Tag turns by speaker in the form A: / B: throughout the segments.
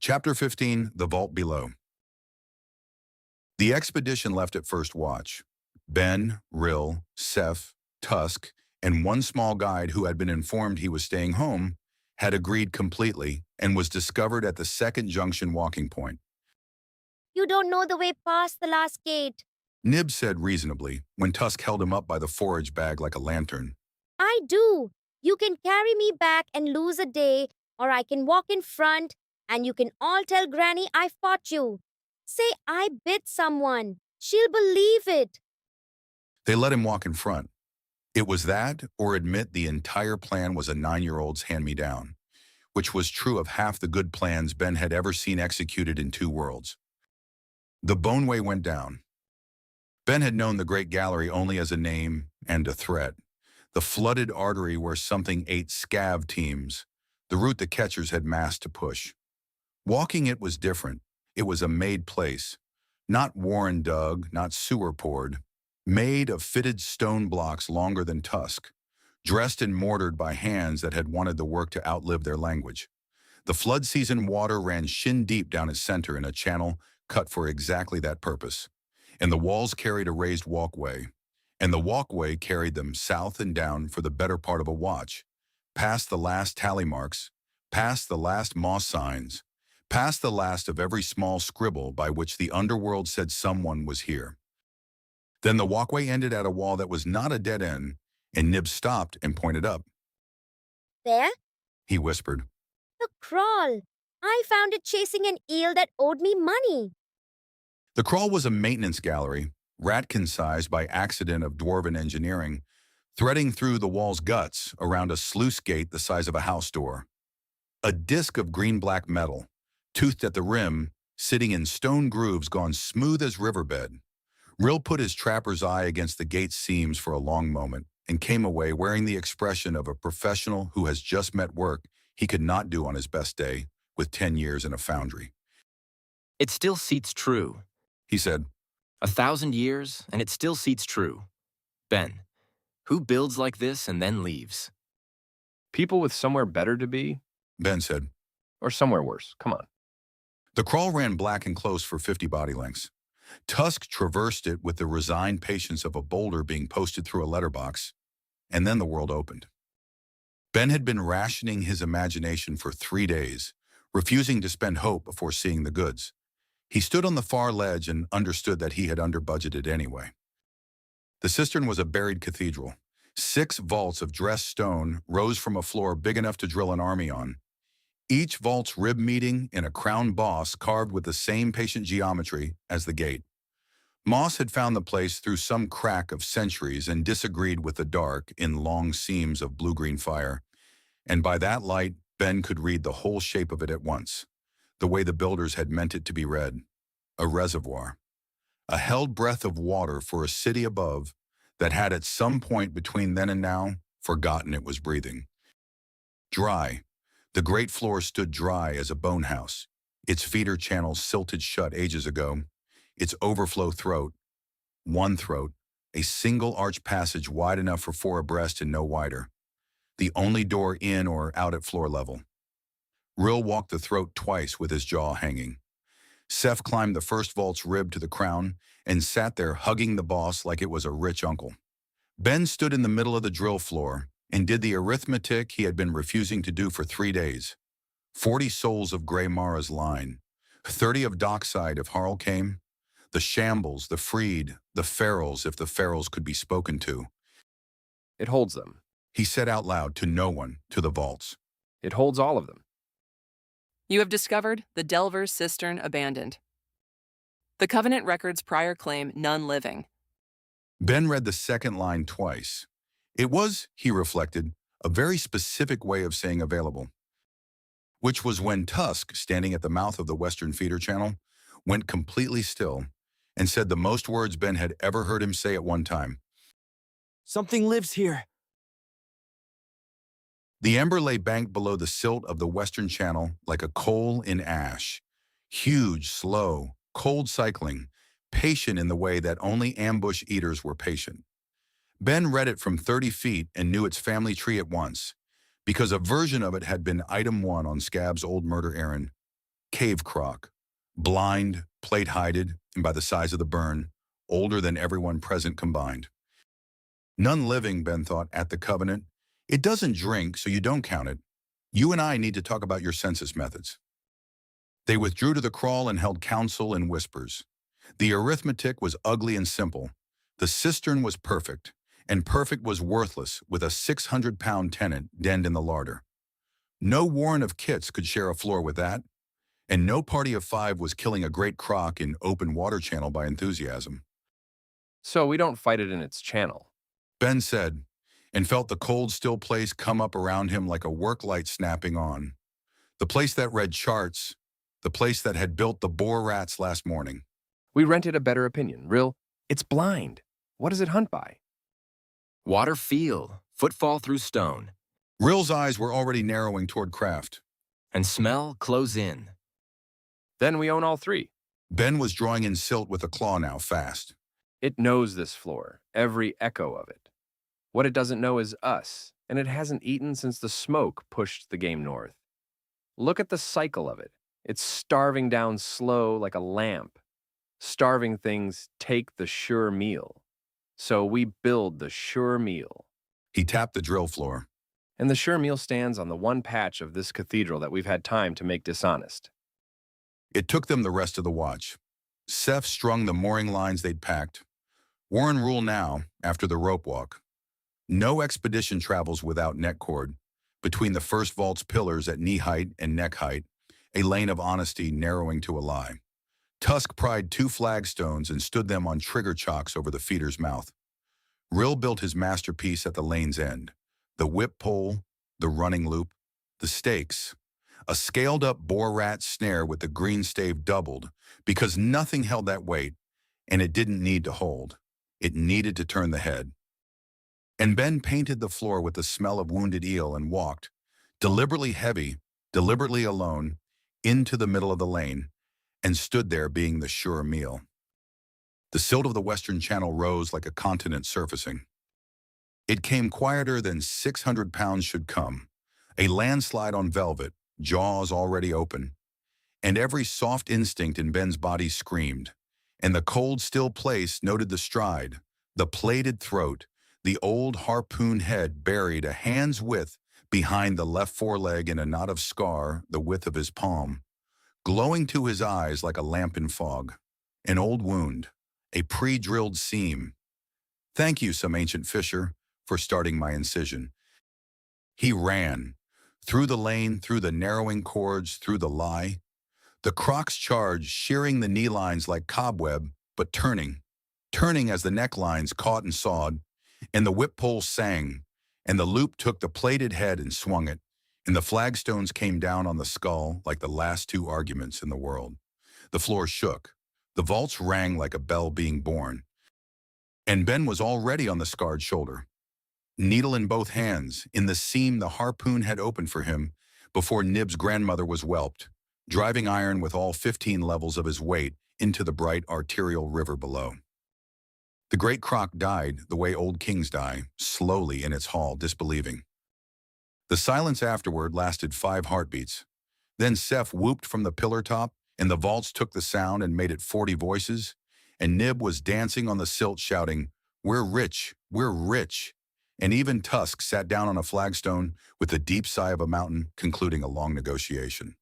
A: Chapter 15, The Vault Below. The expedition left at first watch. Ben, Rill, Seth, Tusk, and one small guide who had been informed he was staying home had agreed completely and was discovered at the second junction walking point.
B: You don't know the way past the last gate.
A: Nib said reasonably when Tusk held him up by the forage bag like a lantern.
B: I do. You can carry me back and lose a day, or I can walk in front and you can all tell Granny I fought you. Say I bit someone. She'll believe it.
A: They let him walk in front. It was that, or admit the entire plan was a 9-year-old's hand-me-down, which was true of half the good plans Ben had ever seen executed in 2 worlds. The Boneway went down. Ben had known the Great Gallery only as a name and a threat, the flooded artery where something ate scav teams, the route the catchers had massed to push. Walking it was different. It was a made place, not Warren dug, not sewer poured, made of fitted stone blocks longer than Tusk, dressed and mortared by hands that had wanted the work to outlive their language. The flood season water ran shin-deep down its center in a channel cut for exactly that purpose, and the walls carried a raised walkway, and the walkway carried them south and down for the better part of a watch, past the last tally marks, past the last moss signs, past the last of every small scribble by which the underworld said someone was here. Then the walkway ended at a wall that was not a dead end, and Nib stopped and pointed up.
B: There?
A: He whispered.
B: The crawl. I found it chasing an eel that owed me money.
A: The crawl was a maintenance gallery, ratkin-sized by accident of dwarven engineering, threading through the wall's guts around a sluice gate the size of a house door. A disc of green-black metal, toothed at the rim, sitting in stone grooves gone smooth as riverbed. Rill put his trapper's eye against the gate's seams for a long moment and came away wearing the expression of a professional who has just met work he could not do on his best day with 10 years in a foundry.
C: It still seats true,
A: he said.
C: 1,000 years, and it still seats true. Ben, who builds like this and then leaves?
D: People with somewhere better to be?
A: Ben said.
D: Or somewhere worse, come on.
A: The crawl ran black and close for 50 body lengths. Tusk traversed it with the resigned patience of a boulder being posted through a letterbox, and then the world opened. Ben had been rationing his imagination for 3 days, refusing to spend hope before seeing the goods. He stood on the far ledge and understood that he had under-budgeted anyway. The cistern was a buried cathedral. 6 vaults of dressed stone rose from a floor big enough to drill an army on. Each vault's rib meeting in a crown boss carved with the same patient geometry as the gate. Moss had found the place through some crack of centuries and disagreed with the dark in long seams of blue-green fire, and by that light, Ben could read the whole shape of it at once, the way the builders had meant it to be read. A reservoir. A held breath of water for a city above that had at some point between then and now forgotten it was breathing. Dry. The great floor stood dry as a bone house, its feeder channels silted shut ages ago, its overflow throat, one throat, a single arch passage wide enough for 4 abreast and no wider, the only door in or out at floor level. Rill walked the throat twice with his jaw hanging. Seth climbed the first vault's rib to the crown and sat there hugging the boss like it was a rich uncle. Ben stood in the middle of the drill floor and did the arithmetic he had been refusing to do for 3 days. 40 souls of Grey Mara's line, 30 of Dockside if Harl came, the Shambles, the Freed, the Ferals if the Ferals could be spoken to.
D: It holds them.
A: He said out loud to no one, to the vaults.
D: It holds all of them.
E: You have discovered the Delver's Cistern abandoned. The Covenant records prior claim none living.
A: Ben read the second line twice. It was, he reflected, a very specific way of saying available, which was when Tusk, standing at the mouth of the western feeder channel, went completely still and said the most words Ben had ever heard him say at one time.
F: Something lives here.
A: The ember lay banked below the silt of the western channel like a coal in ash. Huge, slow, cold cycling, patient in the way that only ambush eaters were patient. Ben read it from 30 feet and knew its family tree at once, because a version of it had been item 1 on Scab's old murder errand. Cave croc, blind, plate-hided, and by the size of the burn, older than everyone present combined. None living, Ben thought, at the Covenant. It doesn't drink, so you don't count it. You and I need to talk about your census methods. They withdrew to the crawl and held counsel in whispers. The arithmetic was ugly and simple. The cistern was perfect, and perfect was worthless with a 600-pound tenant denned in the larder. No warren of kits could share a floor with that, and no party of 5 was killing a great croc in open water channel by enthusiasm.
D: So we don't fight it in its channel.
A: Ben said, and felt the cold, still place come up around him like a work light snapping on. The place that read charts, the place that had built the boar rats last morning.
D: We rented a better opinion. It's blind. What does it hunt by?
C: Water feel, footfall through stone,
A: Rill's eyes were already narrowing toward craft.
C: and smell close in.
D: Then we own all 3.
A: Ben was drawing in silt with a claw now, fast.
D: It knows this floor, every echo of it. What it doesn't know is us, and it hasn't eaten since the smoke pushed the game north. Look at the cycle of it. It's starving down slow like a lamp. Starving things take the sure meal. So we build the sure meal.
A: He tapped the drill floor.
D: And the sure meal stands on the one patch of this cathedral that we've had time to make dishonest.
A: It took them the rest of the watch. Seth strung the mooring lines they'd packed. Warren rule now, after the rope walk. No expedition travels without neck cord. Between the first vault's pillars at knee height and neck height, a lane of honesty narrowing to a lie. Tusk pried 2 flagstones and stood them on trigger chocks over the feeder's mouth. Rill built his masterpiece at the lane's end. The whip pole, the running loop, the stakes. A scaled-up boar rat snare with the green stave doubled because nothing held that weight, and it didn't need to hold. It needed to turn the head. And Ben painted the floor with the smell of wounded eel and walked, deliberately heavy, deliberately alone, into the middle of the lane, and stood there being the sure meal. The silt of the western channel rose like a continent surfacing. It came quieter than 600 pounds should come, a landslide on velvet, jaws already open, and every soft instinct in Ben's body screamed, and the cold, still place noted the stride, the plated throat, the old harpoon head buried a hand's width behind the left foreleg in a knot of scar the width of his palm, glowing to his eyes like a lamp in fog, an old wound, a pre-drilled seam. Thank you, some ancient fisher, for starting my incision. He ran, through the lane, through the narrowing cords, through the lie. The croc's charge shearing the knee lines like cobweb, but turning as the necklines caught and sawed, and the whip pole sang, and the loop took the plated head and swung it, and the flagstones came down on the skull like the last 2 arguments in the world. The floor shook. The vaults rang like a bell being born. And Ben was already on the scarred shoulder. Needle in both hands, in the seam the harpoon had opened for him before Nib's grandmother was whelped, driving iron with all 15 levels of his weight into the bright arterial river below. The great croc died the way old kings die, slowly in its hall, disbelieving. The silence afterward lasted 5 heartbeats. Then Seth whooped from the pillar top, and the vaults took the sound and made it 40 voices, and Nib was dancing on the silt shouting, "We're rich, we're rich." And even Tusk sat down on a flagstone with the deep sigh of a mountain, concluding a long negotiation.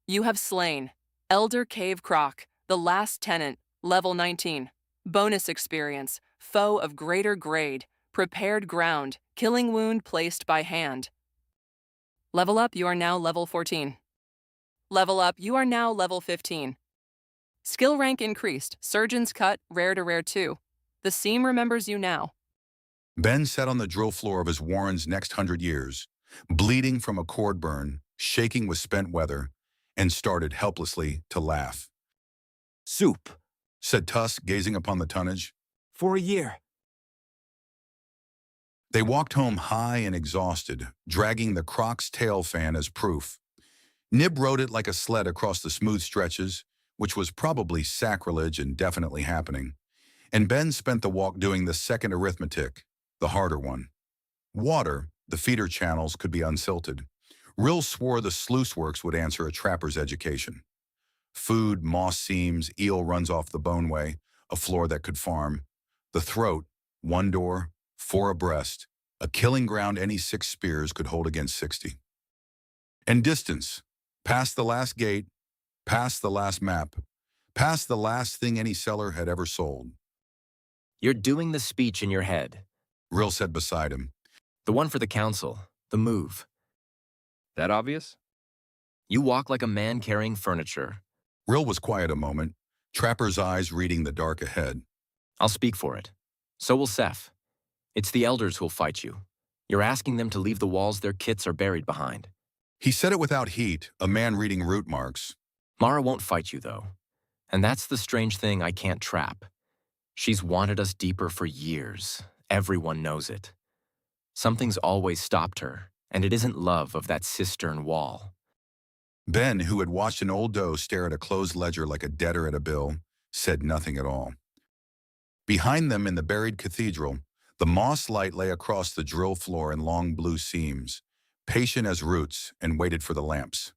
E: You have slain Elder Cave Croc, the last tenant, level 19. Bonus experience, foe of greater grade, prepared ground, killing wound placed by hand. Level up, you are now level 14. Level up, you are now level 15. Skill rank increased, Surgeon's Cut, rare to rare 2. The seam remembers you now.
A: Ben sat on the drill floor of his warren's next 100 years, bleeding from a cord burn, shaking with spent weather, and started helplessly to laugh.
F: Soup.
A: Said Tusk, gazing upon the tonnage.
F: For a year.
A: They walked home high and exhausted, dragging the croc's tail fan as proof. Nib rode it like a sled across the smooth stretches, which was probably sacrilege and definitely happening. And Ben spent the walk doing the second arithmetic, the harder one. Water, the feeder channels, could be unsilted. Rill swore the sluice works would answer a trapper's education. Food, moss seams, eel runs off the boneway, a floor that could farm. The throat, one door, four abreast, a killing ground any 6 spears could hold against 60. And distance, past the last gate, past the last map, past the last thing any seller had ever sold.
C: You're doing the speech in your head.
A: Rill said beside him.
C: The one for the council, the move.
D: That obvious?
C: You walk like a man carrying furniture.
A: Rill was quiet a moment, Trapper's eyes reading the dark ahead.
C: I'll speak for it. So will Seth. It's the elders who'll fight you. You're asking them to leave the walls their kits are buried behind.
A: He said it without heat, a man reading root marks.
C: Mara won't fight you, though. And that's the strange thing I can't trap. She's wanted us deeper for years. Everyone knows it. Something's always stopped her, and it isn't love of that cistern wall.
A: Ben, who had watched an old doe stare at a closed ledger like a debtor at a bill, said nothing at all. Behind them in the buried cathedral, the moss light lay across the drill floor in long blue seams, patient as roots, and waited for the lamps.